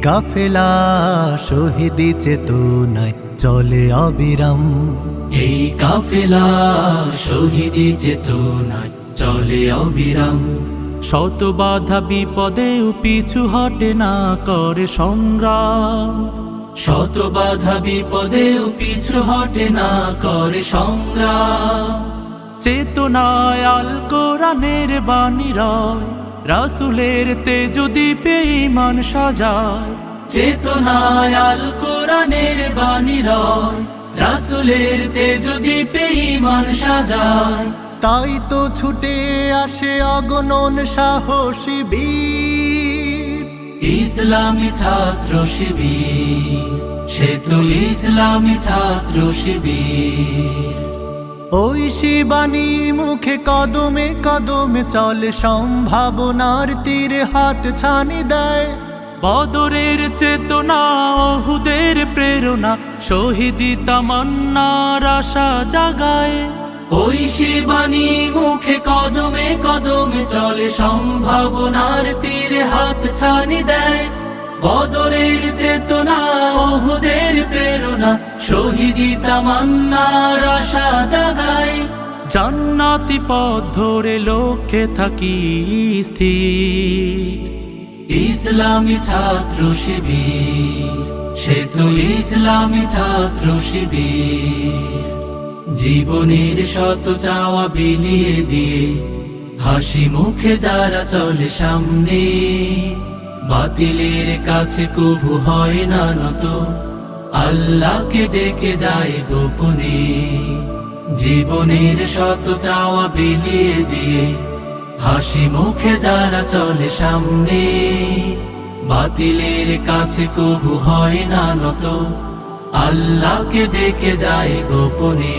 কাফেলা শহীদি চেতনায় চলে অবিরাম। এই কাফেলা শহীদি চেতনায় চলে অবিরাম। শত বাধা বিপদেও পিছু হটে না করে সংগ্রাম। শত বাধা বিপদেও পিছু হটে না করে সংগ্রাম। চেতনায় আল কোরআনের বাণী রয়, রাসূলের তেজ দীপে ঈমান সাজায়। চেতনায় আল কোরআনের বাণী রয়, রাসূলের তেজ দীপে ঈমান সাজায়। তাই তো ছুটে আসে অগণন সাহসী বীর, ইসলামী ছাত্র শিবির, সে তো ইসলামী ছাত্র শিবির। ওই শিবানী মুখে কদমে কদমে চলে, সম্ভাবনার তীরে হাত ছানি দেয়। বদরের চেতনা, ওহুদের প্রেরণা, শহীদি তামান্নার আশা জাগায়। ওই শিবানী মুখে কদমে কদমে চলে, সম্ভাবনার তীরে হাত ছানি দেয়। বদরের চেতনা, ওহুদের প্রেরণা, শহীদি তামান্নার আশা জাগায়। জান্নাতি পথ ধরে লক্ষ্যে থাকি স্থির, ইসলামী ছাত্র শিবির, সে তো ইসলামী ছাত্র শিবির। জীবনের শত চাওয়া বিলিয়ে দিয়ে হাসি মুখে যারা চলে সামনে, বাতিলের কাছে কভু হয় না নত, আল্লাহকে ডেকে যায় গোপনে। জীবনের শত চাওয়া বিলিয়ে দিয়ে হাসি মুখে যারা চলে সামনে, বাতিলের কাছে কভু হয় না নত, আল্লাহকে ডেকে যায় গোপনে।